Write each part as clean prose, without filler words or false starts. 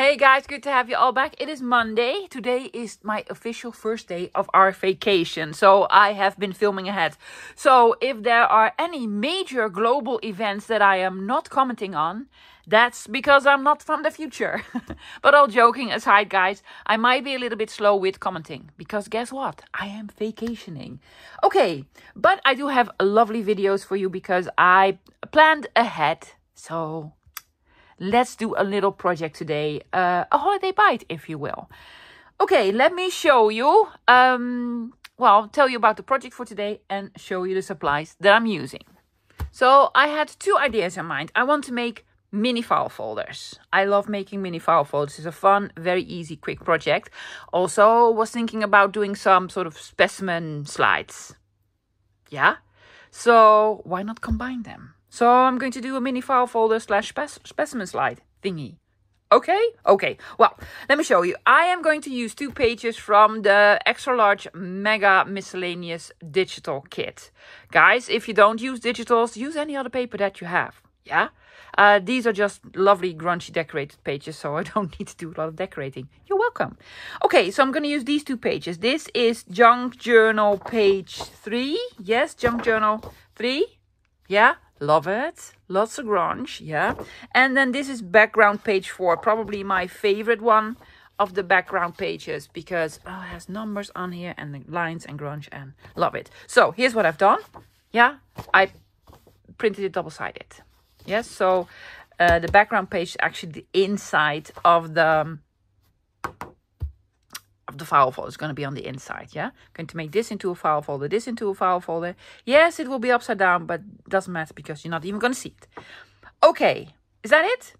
Hey guys, good to have you all back. It is Monday. Today is my official first day of our vacation. So I have been filming ahead. So if there are any major global events that I am not commenting on, that's because I'm not from the future. But all joking aside, guys, I might be a little bit slow with commenting. Because guess what? I am vacationing. Okay, but I do have lovely videos for you because I planned ahead. So let's do a little project today, a holiday bite, if you will. Okay, let me show you, tell you about the project for today and show you the supplies that I'm using. So I had two ideas in mind. I want to make mini file folders. I love making mini file folders. It's a fun, very easy, quick project. Also was thinking about doing some sort of specimen slides. Yeah, so why not combine them? So I'm going to do a mini file folder slash specimen slide thingy. Okay? Okay. Well, let me show you. I am going to use 2 pages from the extra large mega miscellaneous digital kit. Guys, if you don't use digitals, use any other paper that you have. Yeah? These are just lovely grungy decorated pages, so I don't need to do a lot of decorating. You're welcome. Okay, so I'm going to use these 2 pages. This is Junk Journal page 3. Yes, Junk Journal 3. Yeah? Love it. Lots of grunge, yeah. And then this is background page 4, probably my favorite one of the background pages because it has numbers on here and the lines and grunge and love it. So here's what I've done. Yeah, I printed it double-sided. Yes, so the background page is actually the inside of the file folder. It's going to be on the inside, yeah? I'm going to make this into a file folder, this into a file folder. Yes, it will be upside down, but it doesn't matter because you're not even going to see it. Okay, is that it?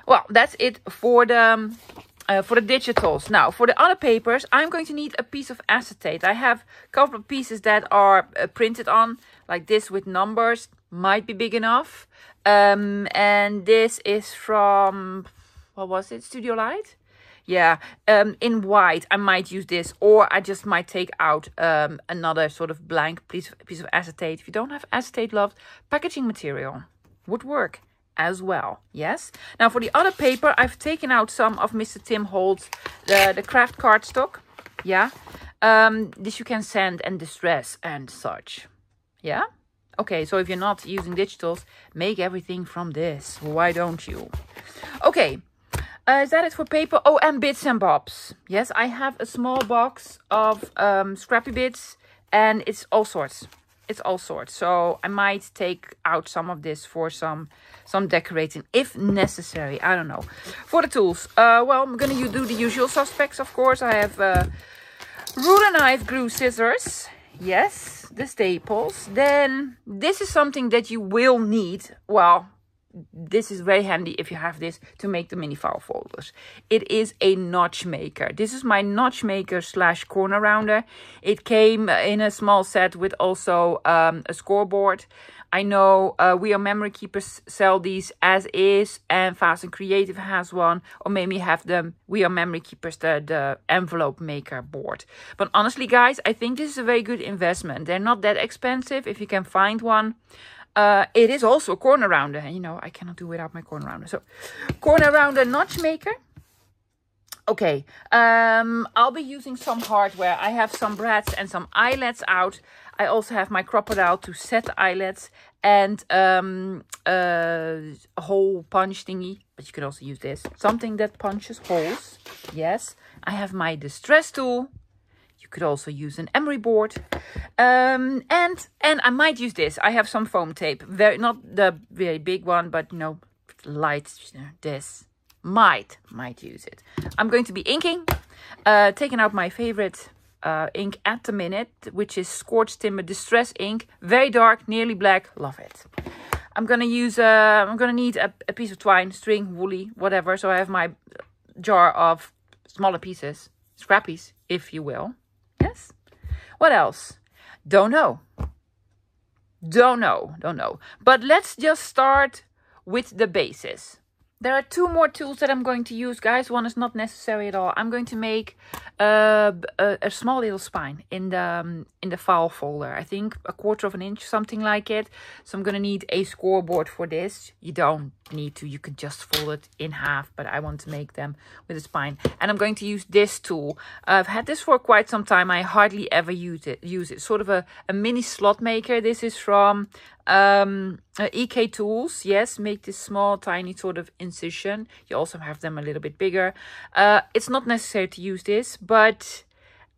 Well, that's it for the digitals. Now, for the other papers, I'm going to need a piece of acetate. I have a couple of pieces that are printed on, like this with numbers. Might be big enough. And this is from, what was it? Studio Light? Yeah, in white, I might use this, or I just might take out another sort of blank piece of acetate. If you don't have acetate, loved, packaging material would work as well, yes? Now, for the other paper, I've taken out some of Mr. Tim Holt's, the craft cardstock, yeah? This you can send and distress and such, yeah? Okay, so if you're not using digitals, make everything from this. Why don't you? Okay. Is that it for paper? Oh, and bits and bobs. Yes, I have a small box of scrappy bits and it's all sorts. It's all sorts. So I might take out some of this for some decorating if necessary. I don't know. For the tools, well, I'm going to do the usual suspects, of course. I have ruler, knife, glue, scissors. Yes, the staples. Then this is something that you will need. Well, this is very handy if you have this to make the mini file folders. It is a notch maker. This is my notch maker slash corner rounder. It came in a small set with also a scoreboard. I know We Are Memory Keepers sell these as is, and Fast and Creative has one, or maybe have the We Are Memory Keepers, the envelope maker board. But honestly, guys, I think this is a very good investment. They're not that expensive if you can find one. It is also a corner rounder. And you know, I cannot do without my corner rounder. So, corner rounder notch maker. Okay, I'll be using some hardware. I have some brads and some eyelets out. I also have my crocodile to set the eyelets and a hole punch thingy. But you could also use this. Something that punches holes. Yes, I have my distress tool. You could also use an emery board. And I might use this. I have some foam tape. Not the very big one, but you know, light, you know, this. Might use it. I'm going to be inking. Taking out my favorite ink at the minute, which is Scorched Timber Distress ink. Very dark, nearly black. Love it. I'm gonna use I'm gonna need a piece of twine, string, woolly, whatever. So I have my jar of smaller pieces, scrappies, if you will. Yes. What else? Don't know. Don't know. But let's just start with the basis. There are two more tools that I'm going to use, guys. One is not necessary at all. I'm going to make a small little spine in the file folder. I think 1/4 of an inch, something like it. So I'm going to need a scoreboard for this. You don't need to. You could just fold it in half, but I want to make them with a spine. And I'm going to use this tool. I've had this for quite some time. I hardly ever use it. Sort of a mini slot maker. This is from EK Tools. Yes, make this small, tiny sort of incision. You also have them a little bit bigger. It's not necessary to use this, but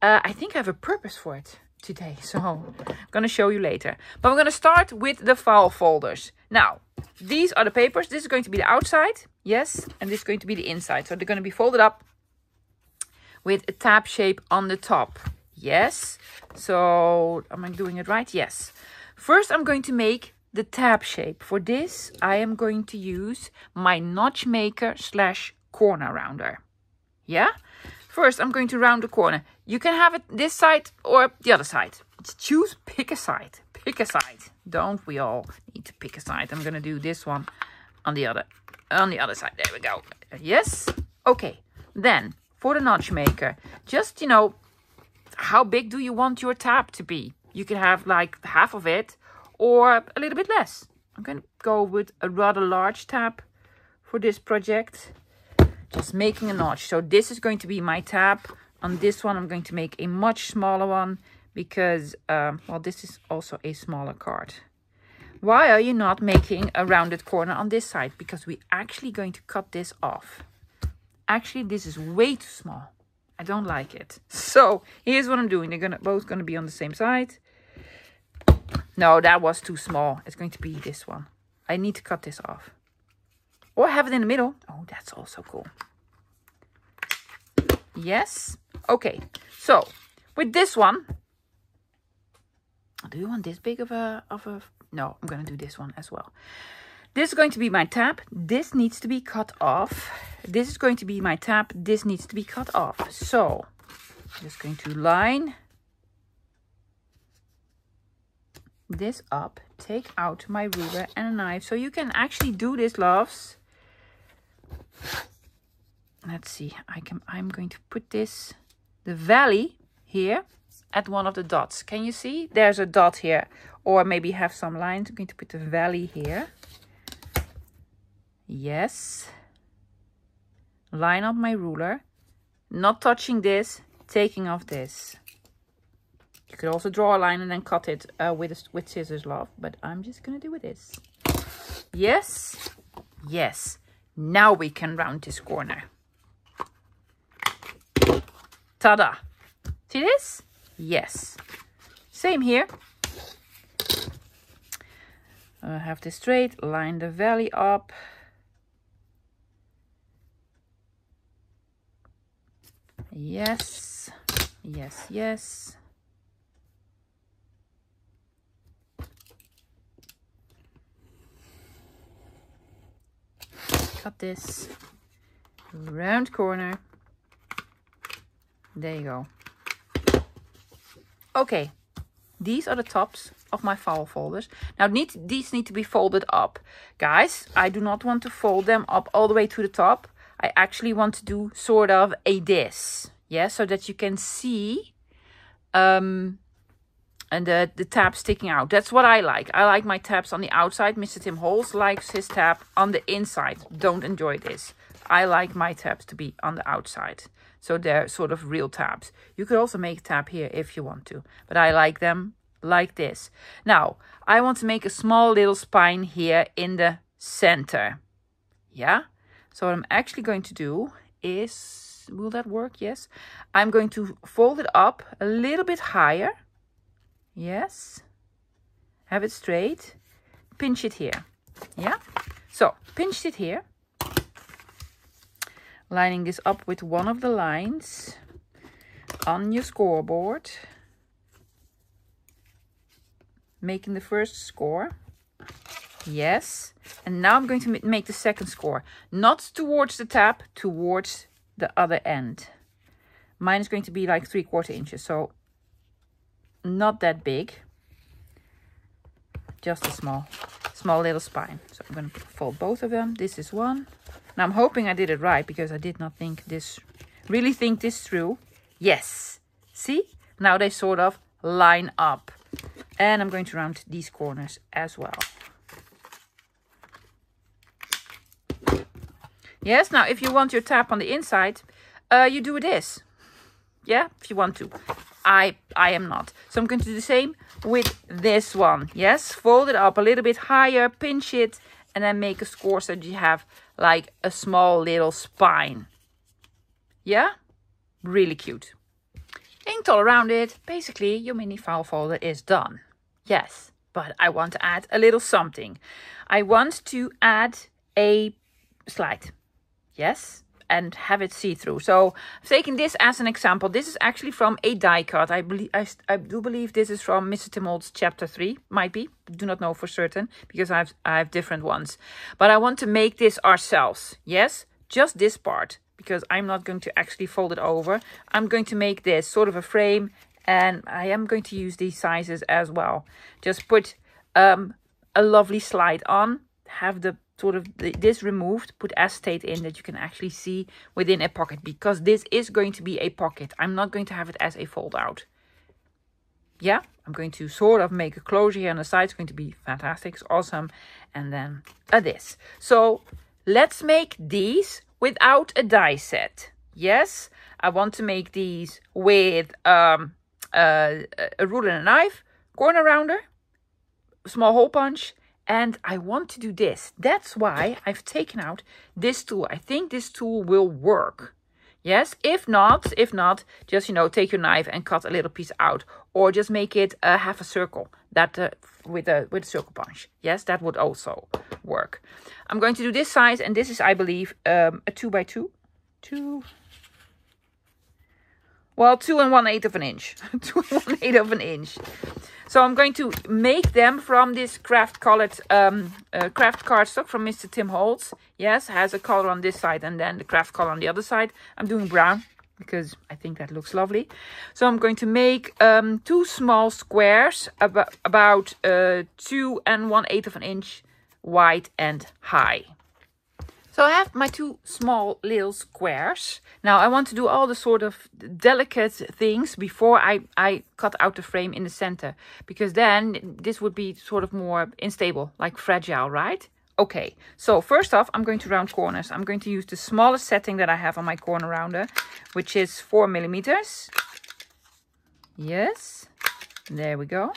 I think I have a purpose for it today. So I'm going to show you later. But I'm going to start with the file folders. Now, these are the papers. This is going to be the outside. Yes, and this is going to be the inside. So they're going to be folded up with a tab shape on the top. Yes. So am I doing it right? Yes. First, I'm going to make the tab shape. For this, I am going to use my notch maker / corner rounder. Yeah? First, I'm going to round the corner. You can have it this side or the other side. Choose, pick a side. Pick a side. Don't we all need to pick a side? I'm going to do this one on the other side. There we go. Yes? Okay. Then, for the notch maker, just, you know, how big do you want your tab to be? You can have like half of it or a little bit less. I'm going to go with a rather large tab for this project. Just making a notch. So this is going to be my tab. On this one, I'm going to make a much smaller one because, well, this is also a smaller card. Why are you not making a rounded corner on this side? Because we're actually going to cut this off. Actually, this is way too small. I don't like it. So here's what I'm doing. They're both going to be on the same side. No, that was too small. It's going to be this one. I need to cut this off. Or have it in the middle. Oh, that's also cool. Yes. Okay. So with this one, do you want this big of a? No, I'm going to do this one as well. This is going to be my tab. This needs to be cut off. This is going to be my tab. This needs to be cut off. So I'm just going to line this up, take out my ruler and a knife. So you can actually do this, loves. Let's see. I'm going to put the valley here at one of the dots. Can you see? There's a dot here. Or maybe have some lines. I'm going to put the valley here. Yes. Line up my ruler. Not touching this. Taking off this. You could also draw a line and then cut it with scissors, love. But I'm just going to do with this. Yes. Yes. Now we can round this corner. Ta-da. See this? Yes. Same here. Have this straight. Line the valley up. Yes. Yes, yes. Cut this. Round corner. There you go. Okay. These are the tops of my file folders. Now these need to be folded up. Guys, I do not want to fold them up all the way to the top. I actually want to do sort of a this. Yeah, so that you can see and the tab sticking out. That's what I like. I like my tabs on the outside. Mr. Tim Holes likes his tab on the inside. Don't enjoy this. I like my tabs to be on the outside. So they're sort of real tabs. You could also make a tab here if you want to. But I like them like this. Now, I want to make a small little spine here in the center. Yeah? So what I'm actually going to do is... Will that work? Yes. I'm going to fold it up a little bit higher. Yes. Have it straight. Pinch it here. Yeah? So, pinch it here. Lining this up with one of the lines on your scoreboard. Making the first score. Yes. And now I'm going to make the second score. Not towards the tab, towards the other end. Mine is going to be like 3/4 inches. So not that big. Just a small little spine. So I'm going to fold both of them. This is one. Now I'm hoping I did it right, because I did not really think this through. Yes. See? Now they sort of line up. And I'm going to round these corners as well. Yes, now if you want your tab on the inside, you do this. Yeah, if you want to. I am not. So I'm going to do the same with this one. Yes, fold it up a little bit higher, pinch it, and then make a score so that you have like a small little spine. Yeah, really cute. Inked all around it. Basically, your mini file folder is done. Yes, but I want to add a little something. I want to add a slide. Yes, and have it see-through. So I've taken this as an example. This is actually from a die cut. I do believe this is from Mr. Tim Holtz chapter 3. Might be. Do not know for certain, because I have different ones. But I want to make this ourselves. Yes, just this part, because I'm not going to actually fold it over. I'm going to make this sort of a frame, and I am going to use these sizes as well. Just put a lovely slide on, have the sort of this removed, put acetate in that you can actually see within a pocket, because this is going to be a pocket. I'm not going to have it as a fold out. Yeah, I'm going to sort of make a closure here on the side. It's going to be fantastic. It's awesome. And then this. So let's make these without a die set. Yes, I want to make these with a ruler and a knife, corner rounder, small hole punch. And I want to do this. That's why I've taken out this tool. I think this tool will work. Yes, if not, just, take your knife and cut a little piece out. Or just make it half a circle that with a circle punch. Yes, that would also work. I'm going to do this size, and this is, I believe, a 2x2. 2 1/8 of an inch. 2 1/8 of an inch. So I'm going to make them from this craft cardstock from Mr. Tim Holtz. Yes, has a color on this side and then the craft color on the other side. I'm doing brown because I think that looks lovely. So I'm going to make 2 small squares about 2 1/8 of an inch wide and high. So I have my 2 small little squares. Now I want to do all the sort of delicate things before I cut out the frame in the center. Because then this would be sort of more unstable, like fragile, right? Okay, so first off, I'm going to round corners. I'm going to use the smallest setting that I have on my corner rounder, which is 4 millimeters. Yes, there we go.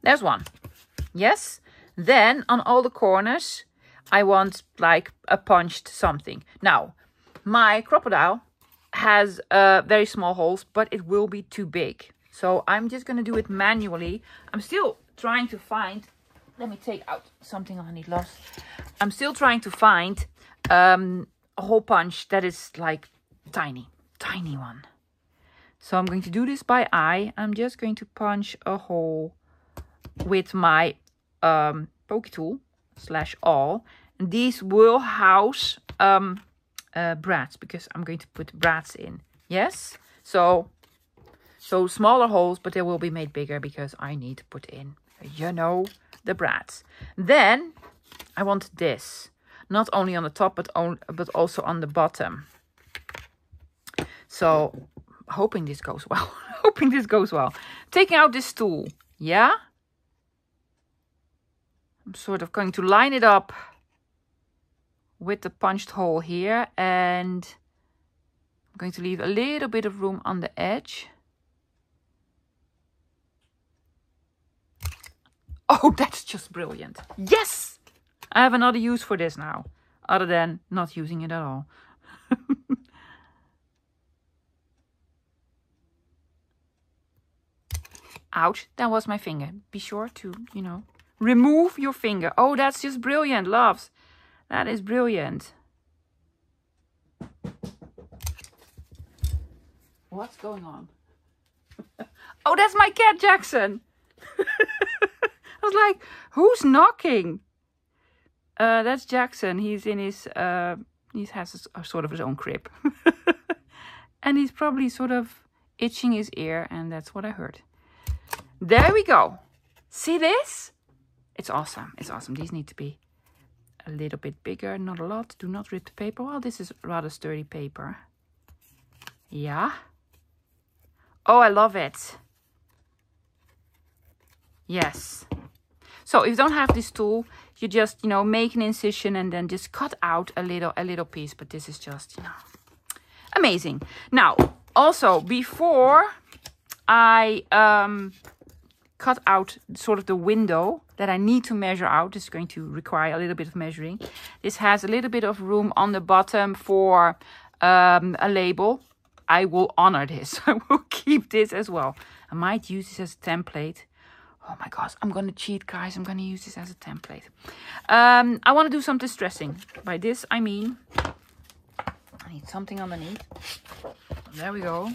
There's one. Yes, then on all the corners, I want like a punched something. Now, my crocodile has very small holes, but it will be too big. So I'm just going to do it manually. I'm still trying to find... Let me take out something I need lost. I'm still trying to find a hole punch that is like tiny one. So I'm going to do this by eye. I'm just going to punch a hole with my pokey tool /awl. And these will house brads, because I'm going to put brads in. Yes, so smaller holes, but they will be made bigger because I need to put in, the brads. Then I want this, not only on the top but also on the bottom. So hoping this goes well. Taking out this tool, yeah. I'm sort of going to line it up with the punched hole here, and I'm going to leave a little bit of room on the edge. Oh, that's just brilliant. Yes! I have another use for this now, other than not using it at all. Ouch, that was my finger. Be sure to, remove your finger. Oh, that's just brilliant, loves. That is brilliant. What's going on? Oh, that's my cat, Jackson. I was like, who's knocking? That's Jackson. He's in his, he has a sort of his own crib. And he's probably sort of itching his ear, and that's what I heard. There we go. See this? It's awesome. It's awesome. These need to be a little bit bigger, not a lot. Do not rip the paper. Well, this is rather sturdy paper. Yeah. Oh, I love it. Yes. So if you don't have this tool, you just, you know, make an incision and then just cut out a little piece. But this is just, you know, amazing. Now, also, before I cut out sort of the window that I need to measure out, this is going to require a little bit of measuring. This has a little bit of room on the bottom for a label. I will honor this. I will keep this as well. I might use this as a template. Oh my gosh, I'm going to cheat, guys. I'm going to use this as a template. I want to do some distressing. By this, I mean, I need something underneath. There we go.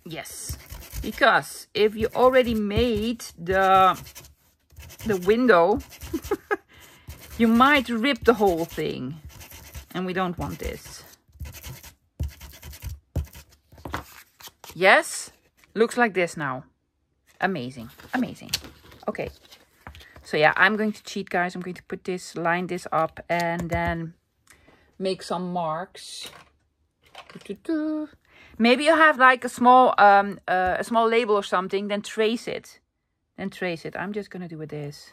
Yes, because if you already made the window, you might rip the whole thing. And we don't want this. Yes, looks like this now. Amazing, amazing. Okay, so yeah, I'm going to cheat, guys. I'm going to put this, line this up, and then make some marks. Maybe you have like a small label or something. Then trace it. Then trace it. I'm just gonna do with this.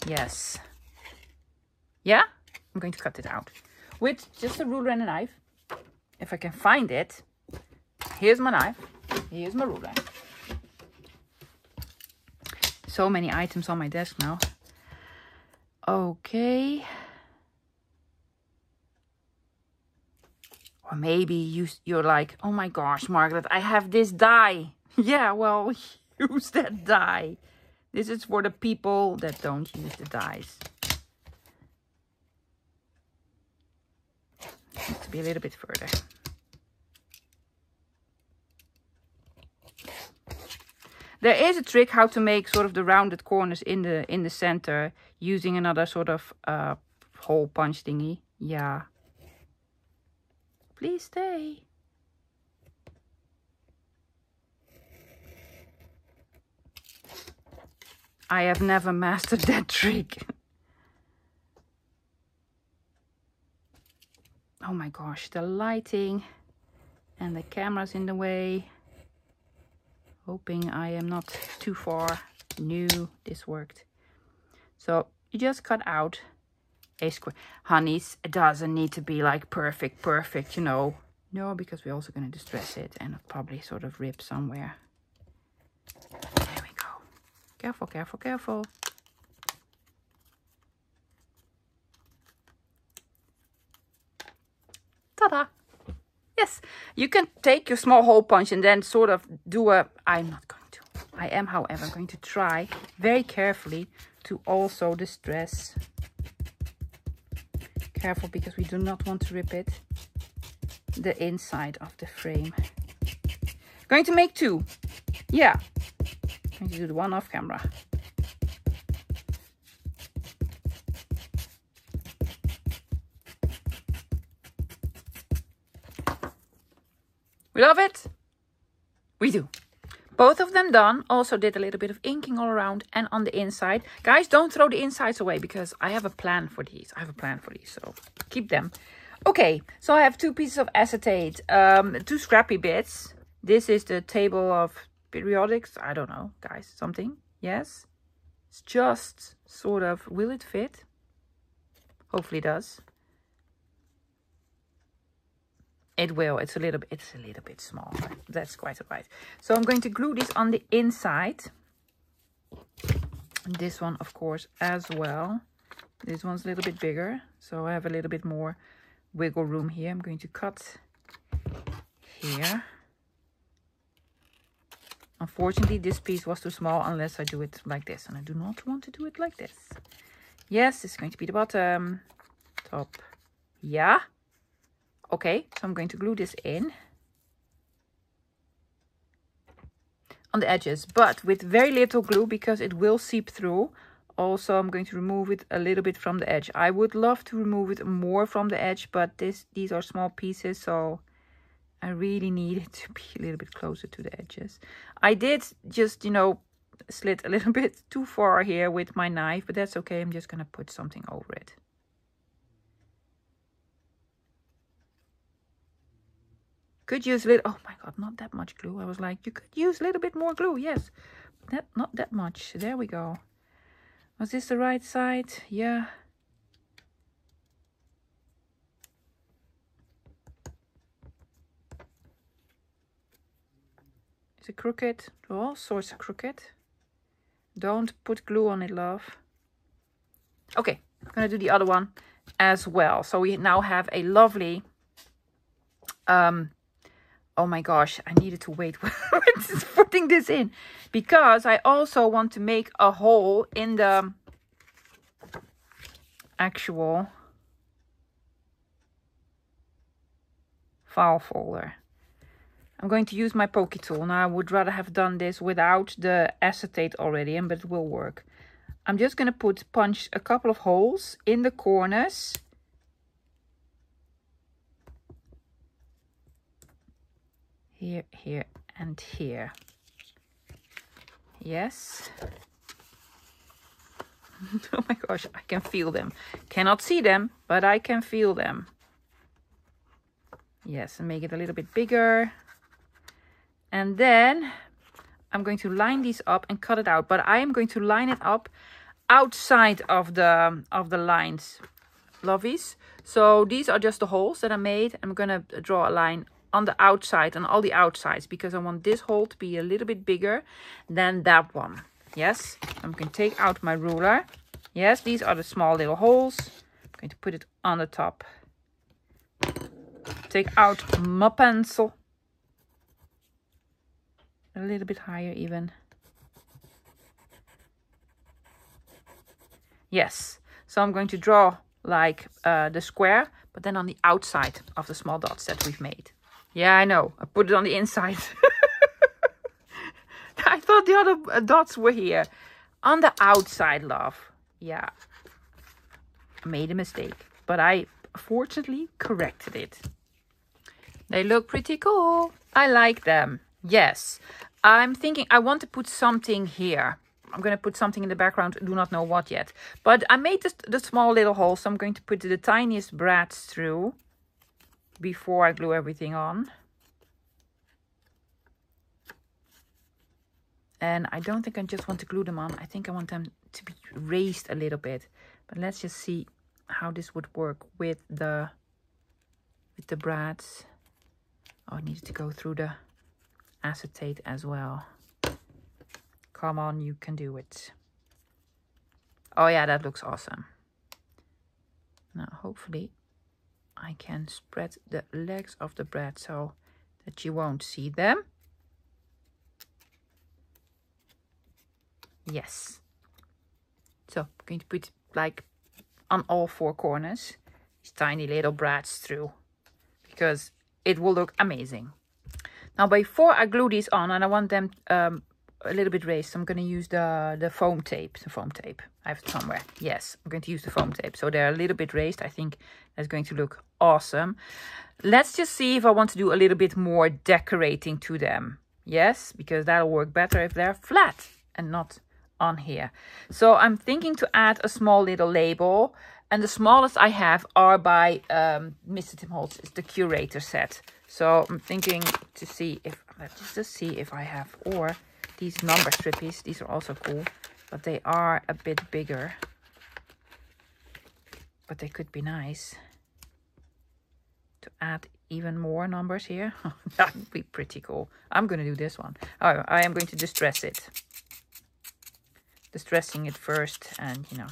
Yes. Yeah, I'm going to cut it out with just a ruler and a knife. If I can find it. Here's my knife. Here's my ruler. So many items on my desk now. Okay. Or maybe you're like, oh my gosh, Margaret, I have this die. Yeah, well, use that die. This is for the people that don't use the dies. Needs to be a little bit further. There is a trick how to make sort of the rounded corners in the center using another sort of hole punch thingy. Yeah. Please stay. I have never mastered that trick. Oh my gosh, the lighting and the camera's in the way. Hoping I am not too far. No, this worked. So you just cut out a square. Honeys, it doesn't need to be like perfect, you know. No, because we're also going to distress it and probably sort of rip somewhere. There we go. Careful, careful, careful. Ta-da! Yes, you can take your small hole punch and then sort of do a... I'm not going to. I am, however, going to try very carefully to also distress. Careful, because we do not want to rip it. The inside of the frame. Going to make two. Yeah. Going to do the one off camera. We love it. We do. Both of them done. Also did a little bit of inking all around and on the inside. Guys, don't throw the insides away because I have a plan for these. So keep them. Okay, so I have 2 pieces of acetate, 2 scrappy bits. This is the table of periodics. I don't know, guys, something. Yes. It's just sort of, will it fit? Hopefully it does. It will. It's a little bit small. But that's quite alright. So I'm going to glue this on the inside. And this one, of course, as well. This one's a little bit bigger, so I have a little bit more wiggle room here. I'm going to cut here. Unfortunately, this piece was too small unless I do it like this, and I do not want to do it like this. Yes, this is going to be the bottom, top. Yeah. Okay, so I'm going to glue this in on the edges, but with very little glue because it will seep through. Also, I'm going to remove it a little bit from the edge. I would love to remove it more from the edge, but these are small pieces, so I really need it to be a little bit closer to the edges. I did just, you know, slit a little bit too far here with my knife, but that's okay. I'm just going to put something over it. Could use a little, oh my God, not that much glue. I was like, you could use a little bit more glue. Yes, not that much. There we go. Was this the right side? Yeah. Is it crooked? All sorts of crooked. Don't put glue on it, love. Okay, I'm gonna do the other one as well. So we now have a lovely, oh my gosh, I needed to wait with putting this in, because I also want to make a hole in the actual file folder. I'm going to use my pokey tool. Now I would rather have done this without the acetate already, but it will work. I'm just going to punch a couple of holes in the corners. Here, here, and here. Yes. Oh my gosh, I can feel them. Cannot see them, but I can feel them. Yes, and make it a little bit bigger. And then I'm going to line these up and cut it out. But I am going to line it up outside of the lines, lovies. So these are just the holes that I made. I'm going to draw a line on the outside, on all the outsides, because I want this hole to be a little bit bigger than that one. Yes, I'm going to take out my ruler. Yes, these are the small little holes. I'm going to put it on the top. Take out my pencil. A little bit higher even. Yes, so I'm going to draw like the square, but then on the outside of the small dots that we've made. Yeah, I know, I put it on the inside. I thought the other dots were here. On the outside, love. Yeah, I made a mistake, but I fortunately corrected it. They look pretty cool. I like them. Yes, I'm thinking I want to put something here. I'm going to put something in the background. I do not know what yet. But I made the small little hole, so I'm going to put the tiniest brads through before I glue everything on. And I don't think I just want to glue them on. I think I want them to be raised a little bit. But let's just see how this would work with the brads. Oh, I needed to go through the acetate as well. Come on, you can do it. Oh yeah, that looks awesome. Now hopefully I can spread the legs of the bread so that you won't see them. Yes. So I'm going to put like on all four corners these tiny little brads through, because it will look amazing. Now before I glue these on, and I want them a little bit raised, I'm going to use the foam tape. I have it somewhere. Yes, I'm going to use the foam tape. So they're a little bit raised. I think that's going to look awesome. Let's just see if I want to do a little bit more decorating to them. Yes, because that'll work better if they're flat and not on here. So I'm thinking to add a small little label. And the smallest I have are by Mr. Tim Holtz. It's the Curator set. So I'm thinking to see if, let's just see if I have, or these number strippies. These are also cool, but they are a bit bigger. But they could be nice to add even more numbers here. That would be pretty cool. I'm going to do this one. Oh, I am going to distress it. Distressing it first, and you know,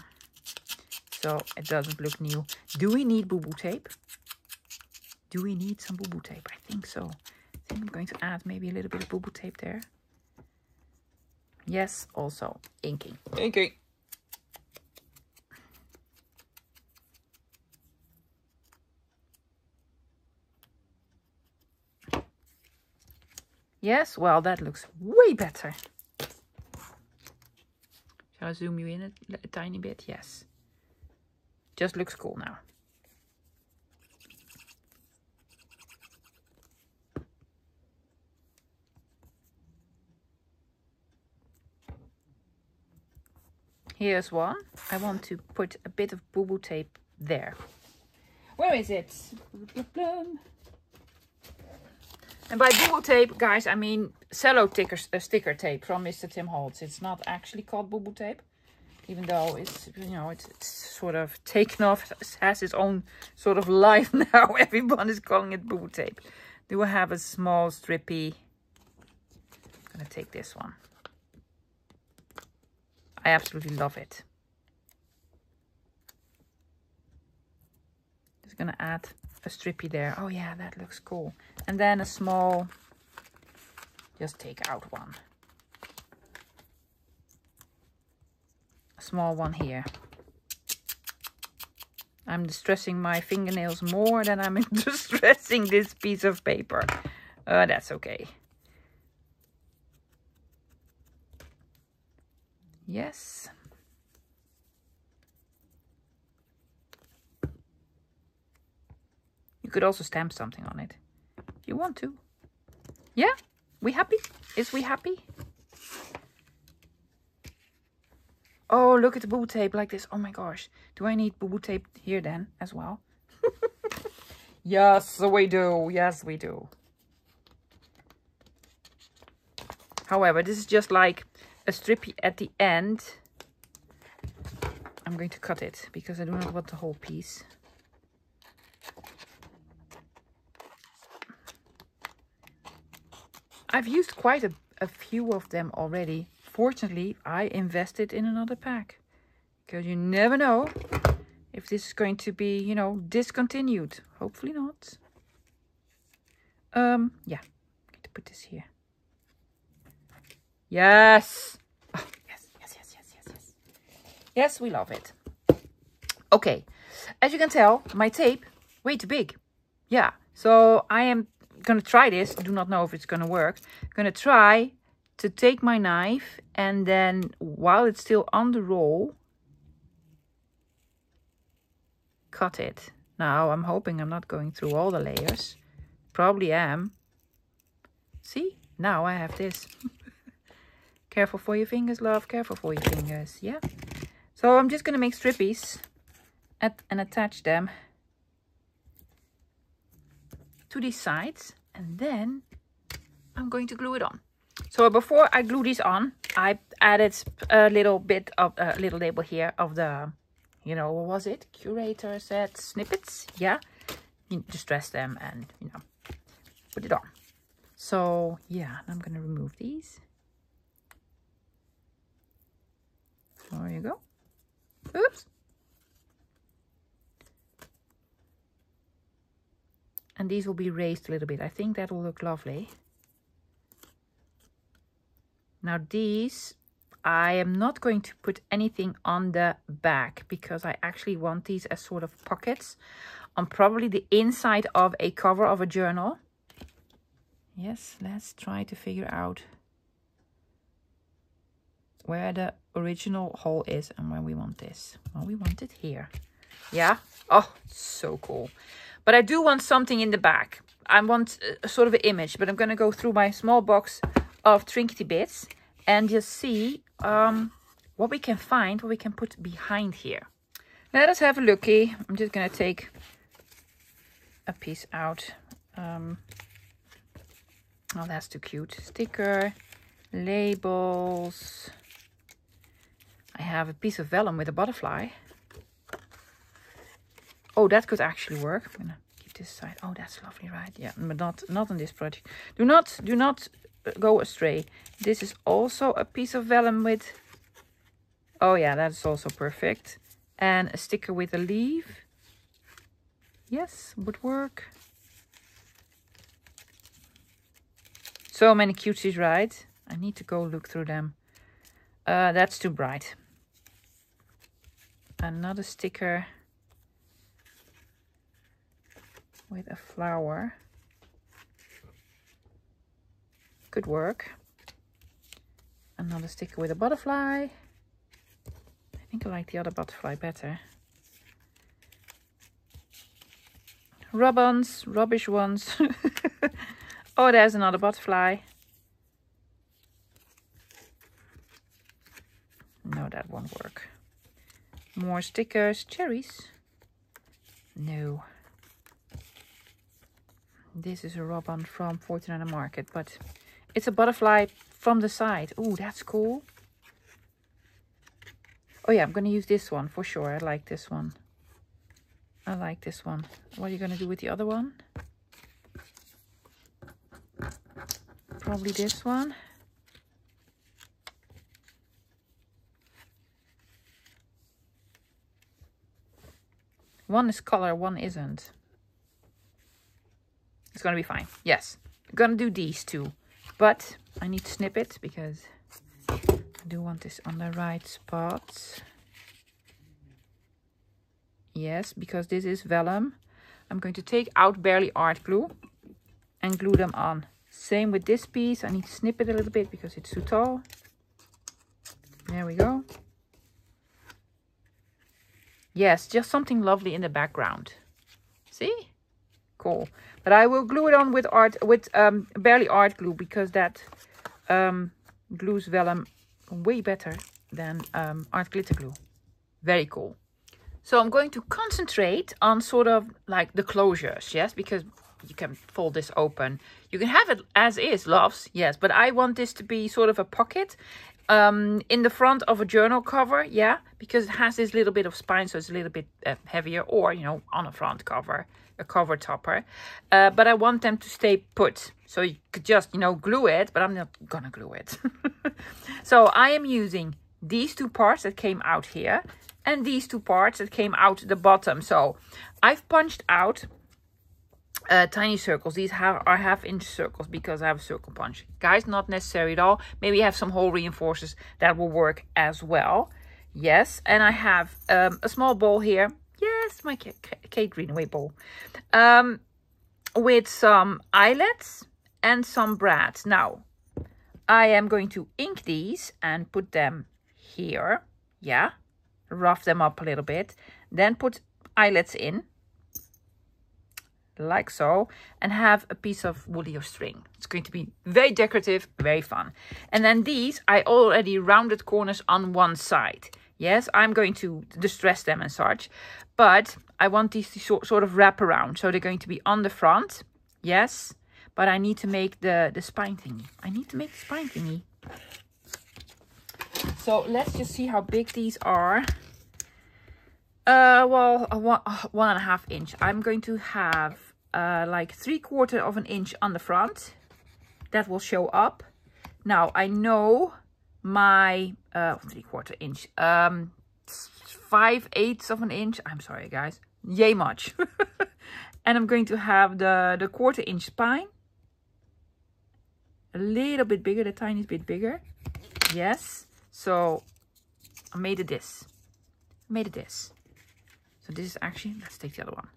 so it doesn't look new. Do we need boo-boo tape? Do we need some boo-boo tape? I think so. I think I'm going to add maybe a little bit of boo-boo tape there. Yes, also inking. Inking. Yes, well, that looks way better. Shall I zoom you in a tiny bit? Yes. Just looks cool now. Here's one. I want to put a bit of boo-boo tape there. Where is it? And by boo-boo tape, guys, I mean cello sticker tape from Mr. Tim Holtz. It's not actually called boo-boo tape, even though it's, you know, it's sort of taken off, has its own sort of life now. Everyone is calling it boo-boo tape. Do I have a small strippy? I'm gonna take this one. I absolutely love it. Just gonna add a strippy there. Oh yeah, that looks cool. And then a small, just take out one. A small one here. I'm distressing my fingernails more than I'm distressing this piece of paper. That's okay. Yes. You could also stamp something on it if you want to. Yeah? We happy? Is we happy? Oh, look at the boo tape like this. Oh my gosh. Do I need boo tape here then as well? Yes, we do. Yes, we do. However, this is just like a strippy at the end. I'm going to cut it because I do not want the whole piece. I've used quite a few of them already. Fortunately, I invested in another pack because you never know if this is going to be, you know, discontinued. Hopefully not. Yeah, I'm going to put this here. Yes. Oh, yes, yes, yes, yes, yes, yes. Yes, we love it. Okay, as you can tell, my tape way too big. Yeah, so I am gonna try this. Do not know if it's gonna work. I'm gonna try to take my knife and then while it's still on the roll, cut it. Now I'm hoping I'm not going through all the layers. Probably am. See, now I have this. Careful for your fingers, love. Careful for your fingers. Yeah. So I'm just gonna make strippies and attach them to these sides, and then I'm going to glue it on. So before I glue these on, I added a little bit of a little label here of the, you know, what was it? Curator set snippets. Yeah, you distress them and, you know, put it on. So yeah, I'm gonna remove these. There you go. Oops. And these will be raised a little bit. I think that will look lovely. Now these, I am not going to put anything on the back because I actually want these as sort of pockets on probably the inside of a cover of a journal. Yes, let's try to figure out where the original hole is and where we want this. Well, we want it here. Yeah. Oh, so cool. But I do want something in the back. I want a sort of an image, but I'm going to go through my small box of trinkety bits and just see what we can find, what we can put behind here. Let us have a looky. I'm just going to take a piece out. Oh, that's too cute. Sticker, labels. I have a piece of vellum with a butterfly. Oh, that could actually work. I'm gonna keep this side. Oh, that's lovely, right? Yeah, but not on this project. Do not go astray. This is also a piece of vellum with. Oh yeah, that's also perfect. And a sticker with a leaf. Yes, would work. So many cuties, right? I need to go look through them. That's too bright. Another sticker with a flower. Could work. Another sticker with a butterfly. I think I like the other butterfly better. Rub-ons, rubbish ones. Oh, there's another butterfly. No, that won't work. More stickers. Cherries. No. This is a rub-on from 49 Market, but it's a butterfly from the side. Oh, that's cool. Oh yeah, I'm going to use this one for sure. I like this one. I like this one. What are you going to do with the other one? Probably this one. One is color, one isn't. It's going to be fine. Yes. I'm going to do these two. But I need to snip it because I do want this on the right spot. Yes, because this is vellum. I'm going to take out barely art glue and glue them on. Same with this piece. I need to snip it a little bit because it's too tall. There we go. Yes, just something lovely in the background. See? Cool. But I will glue it on with barely art glue because that glues vellum way better than art glitter glue. Very cool. So I'm going to concentrate on sort of like the closures, yes, because you can fold this open. You can have it as is, loves, yes, but I want this to be sort of a pocket in the front of a journal cover, yeah, because it has this little bit of spine, so it's a little bit heavier, or, you know, on a front cover, a cover topper. But I want them to stay put, so you could just, you know, glue it, but I'm not gonna glue it. So I am using these two parts that came out here, and these two parts that came out the bottom. So I've punched out tiny circles. These are half-inch circles because I have a circle punch. Guys, not necessary at all. Maybe you have some hole reinforcers that will work as well. Yes, and I have a small bowl here. Yes, my Kate Greenaway bowl. With some eyelets and some brads. Now, I am going to ink these and put them here. Yeah. Rough them up a little bit, then put eyelets in like so, and have a piece of woolly or string. It's going to be very decorative, very fun. And then these, I already rounded corners on one side. Yes, I'm going to distress them and such, but I want these to sort of wrap around, so they're going to be on the front. Yes, but I need to make the spine thingy. I need to make the spine thingy. So let's just see how big these are. Well, 1.5 inch. I'm going to have like 3/4 of an inch on the front. That will show up. Now I know my 3/4 inch, 5/8 of an inch. I'm sorry, guys. Yay much. And I'm going to have the 1/4 inch spine. A little bit bigger, the tiniest bit bigger. Yes. So I made it this. So this is actually, let's take the other one.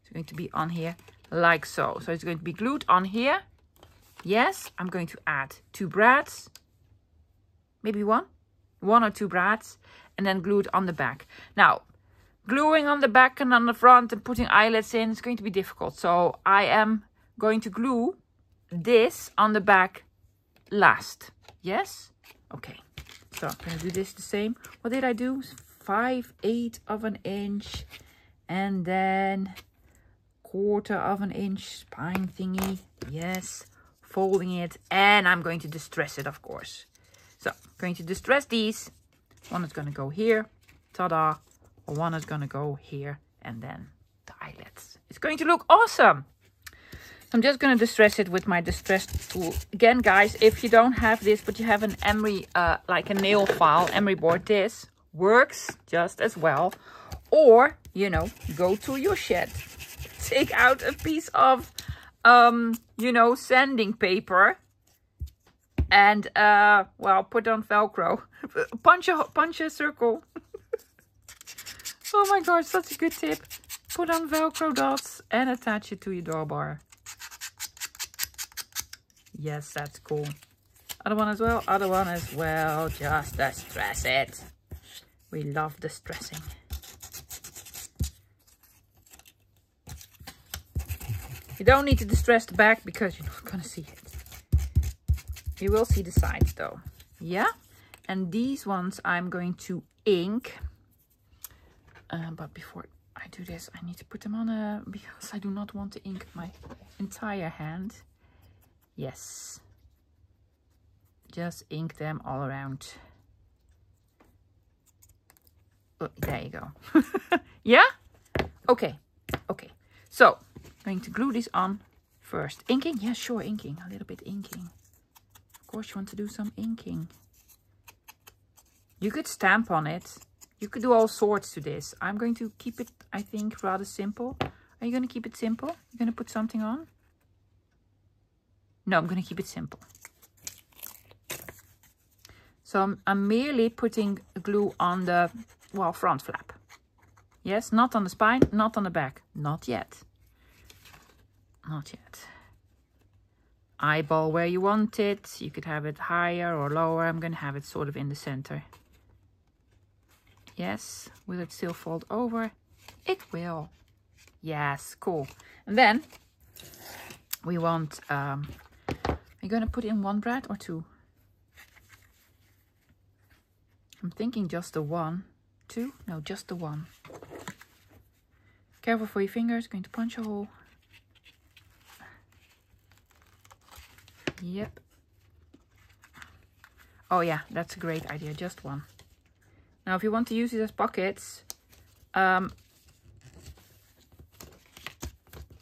It's going to be on here like so. So it's going to be glued on here. Yes, I'm going to add 2 brads. Maybe one or 2 brads. And then glued on the back. Now, gluing on the back and on the front and putting eyelets in is going to be difficult. So I am going to glue this on the back last. Yes? Okay. So I'm going to do this the same. What did I do? 5/8 of an inch. And then 1/4 of an inch spine thingy. Yes. Folding it. And I'm going to distress it, of course. So I'm going to distress these. One is going to go here. Ta-da. One is going to go here. And then the eyelets. It's going to look awesome. I'm just going to distress it with my distress tool. Again, guys, if you don't have this, but you have an emery, like a nail file, emery board, this works just as well. Or, you know, go to your shed. Take out a piece of, you know, sanding paper. And, well, put on Velcro. punch a circle. Oh my gosh, such a good tip. Put on Velcro dots and attach it to your doorbell. Yes, that's cool. Other one as well. Other one as well. Just distress it. We love distressing. You don't need to distress the back because you're not going to see it. You will see the sides though. Yeah. And these ones I'm going to ink. But before I do this, I need to put them on because I do not want to ink my entire hand. Yes. Just ink them all around. Oh, there you go. Yeah? Okay. Okay. So, I'm going to glue this on first. Inking? Yeah, sure, inking. A little bit inking. Of course, you want to do some inking. You could stamp on it. You could do all sorts to this. I'm going to keep it, I think, rather simple. Are you going to keep it simple? You're going to put something on? No, I'm going to keep it simple. So I'm merely putting glue on the, well, front flap. Yes, not on the spine, not on the back. Not yet. Not yet. Eyeball where you want it. You could have it higher or lower. I'm going to have it sort of in the center. Yes. Will it still fold over? It will. Yes, cool. And then we want, are you going to put in one brad or two? I'm thinking just the one. Two? No, just the one. Careful for your fingers. Going to punch a hole. Yep. Oh yeah, that's a great idea. Just one. Now, if you want to use it as pockets, put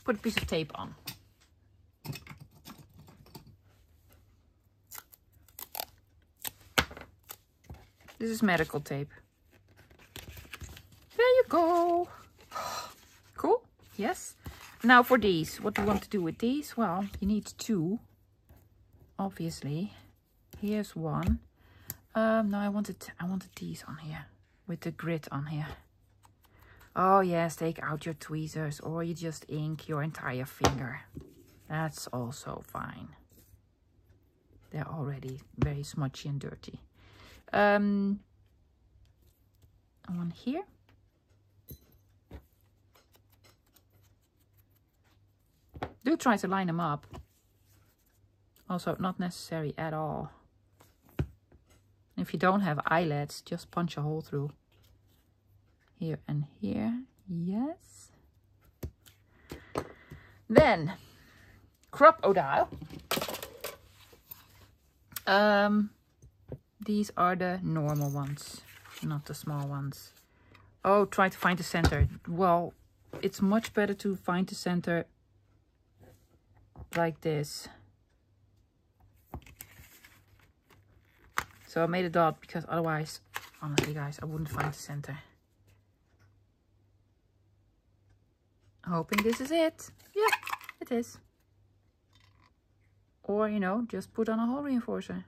a piece of tape on. This is medical tape. There you go. Cool. Yes. Now for these, what do you want to do with these? Well, you need two. Obviously. Here's one. No, I wanted these on here with the grid on here. Oh yes, take out your tweezers or you just ink your entire finger. That's also fine. They're already very smudgy and dirty. One here. Do try to line them up. Also, not necessary at all. If you don't have eyelets, just punch a hole through. Here and here. Yes. Then, crocodile. These are the normal ones, not the small ones. Oh, try to find the center. Well, it's much better to find the center like this. So I made a dot because otherwise, honestly guys, I wouldn't find the center. Hoping this is it. Yeah, it is. Or, you know, just put on a hole reinforcer.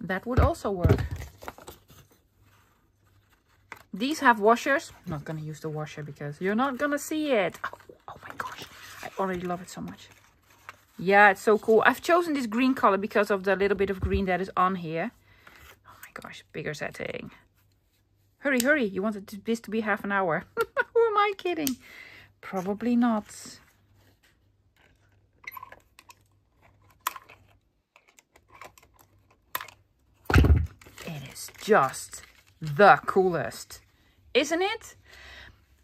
That would also work. These have washers. I'm not going to use the washer because you're not going to see it. Oh my gosh. I already love it so much. Yeah, it's so cool. I've chosen this green color because of the little bit of green that is on here. Oh my gosh, bigger setting. Hurry, hurry. You wanted this to be half an hour. Who am I kidding? Probably not. It is just the coolest, isn't it?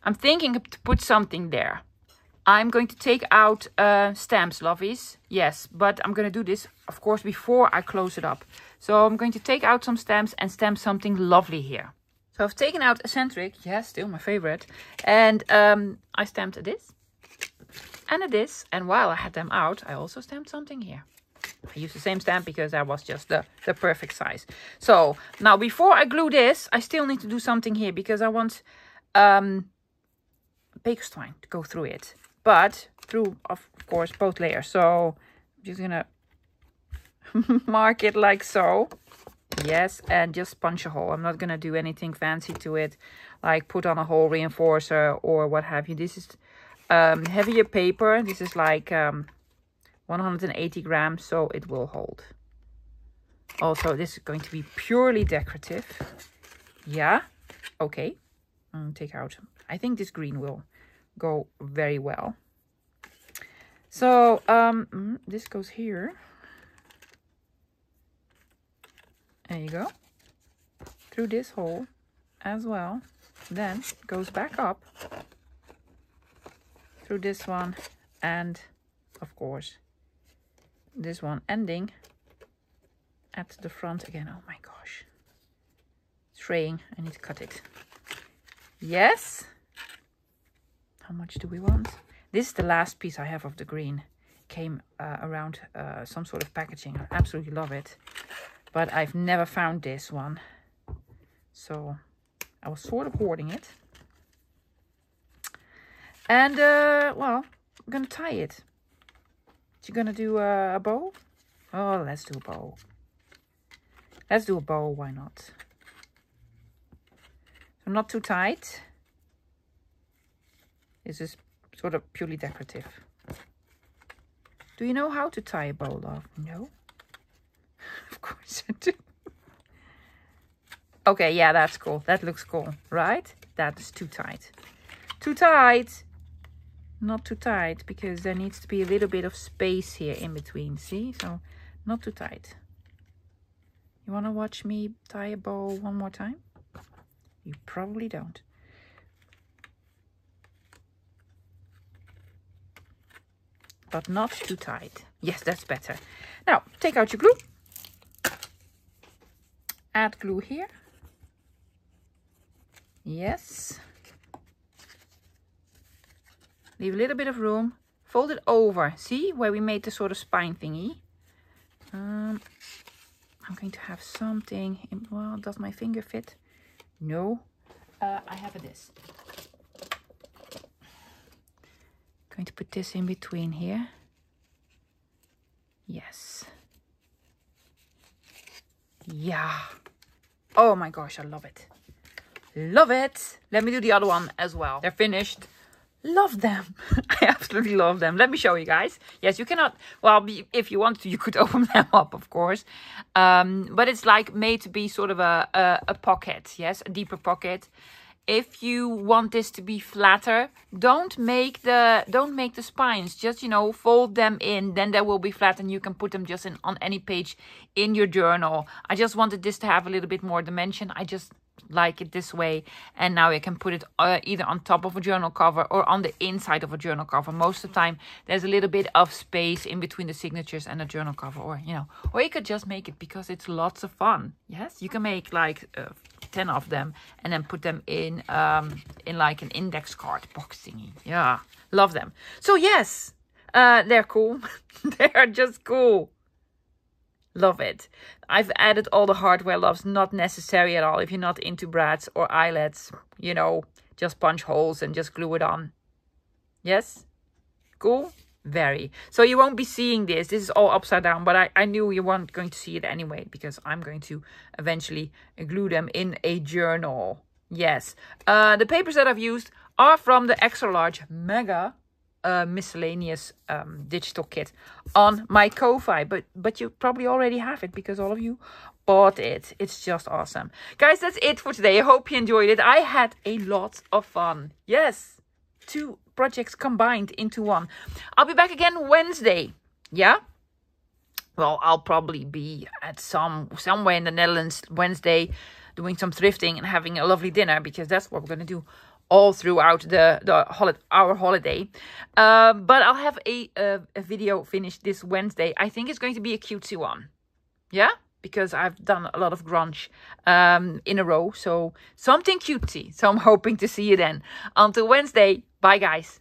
I'm thinking to put something there. I'm going to take out stamps, lovies. Yes, but I'm going to do this, of course, before I close it up. So I'm going to take out some stamps and stamp something lovely here. So I've taken out eccentric. Yes, still my favorite. And I stamped a this and a this. And while I had them out, I also stamped something here. I used the same stamp because that was just the perfect size. So now before I glue this, I still need to do something here because I want baker's twine to go through it. But through, of course, both layers. So I'm just gonna mark it like so. Yes, and just punch a hole. I'm not gonna do anything fancy to it, like put on a hole reinforcer or what have you. This is heavier paper. This is like 180 grams, so it will hold. Also, this is going to be purely decorative. Yeah, okay. Take out. I think this green will go very well. So this goes here. There you go. Through this hole as well. Then it goes back up through this one, and of course this one ending at the front again. Oh my gosh, it's fraying. I need to cut it. Yes. How much do we want? This is the last piece I have of the green. Came around some sort of packaging. I absolutely love it, but I've never found this one, so I was sort of hoarding it. And well, I'm gonna tie it. You gonna do a bow? Oh, let's do a bow. Let's do a bow. Why not? So not too tight. This is sort of purely decorative. Do you know how to tie a bow, love? No? Of course I do. Okay, yeah, that's cool. That looks cool, right? That is too tight. Too tight! Not too tight, because there needs to be a little bit of space here in between, see? So, not too tight. You want to watch me tie a bow one more time? You probably don't. But not too tight. Yes, that's better. Now, take out your glue. Add glue here. Yes. Leave a little bit of room. Fold it over. See where we made the sort of spine thingy? I'm going to have something. Well, does my finger fit? No. I have this. Going to put this in between here. Yes. Yeah. Oh my gosh, I love it. Love it. Let me do the other one as well. They're finished. Love them. I absolutely love them. Let me show you guys. Yes, you cannot, well, if you want to, you could open them up, of course. But it's like made to be sort of a pocket. Yes, a deeper pocket. If you want this to be flatter, don't make the spines. Just, you know, fold them in. Then they will be flat and you can put them just on any page in your journal. I just wanted this to have a little bit more dimension. I just like it this way, and now you can put it either on top of a journal cover or on the inside of a journal cover. Most of the time there's a little bit of space in between the signatures and the journal cover, or you know, or you could just make it because it's lots of fun. Yes, you can make like 10 of them and then put them in like an index card box thingy. Yeah, love them. So yes, they're cool. They're just cool. Love it. I've added all the hardware loves, not necessary at all. If you're not into brads or eyelets, you know, just punch holes and just glue it on. Yes? Cool? Very. So you won't be seeing this. This is all upside down, but I knew you weren't going to see it anyway, because I'm going to eventually glue them in a journal. Yes. The papers that I've used are from the extra large mega miscellaneous digital kit on my Ko-Fi, but you probably already have it because all of you bought it. It's just awesome, guys. That's it for today. I hope you enjoyed it. I had a lot of fun. Yes, 2 projects combined into one. I'll be back again Wednesday. Yeah, well, I'll probably be at somewhere in the Netherlands Wednesday doing some thrifting and having a lovely dinner, because that's what we're going to do all throughout our holiday. But I'll have a video finished this Wednesday. I think it's going to be a cutesy one. Yeah? Because I've done a lot of grunge in a row. So something cutesy. So I'm hoping to see you then. Until Wednesday. Bye, guys.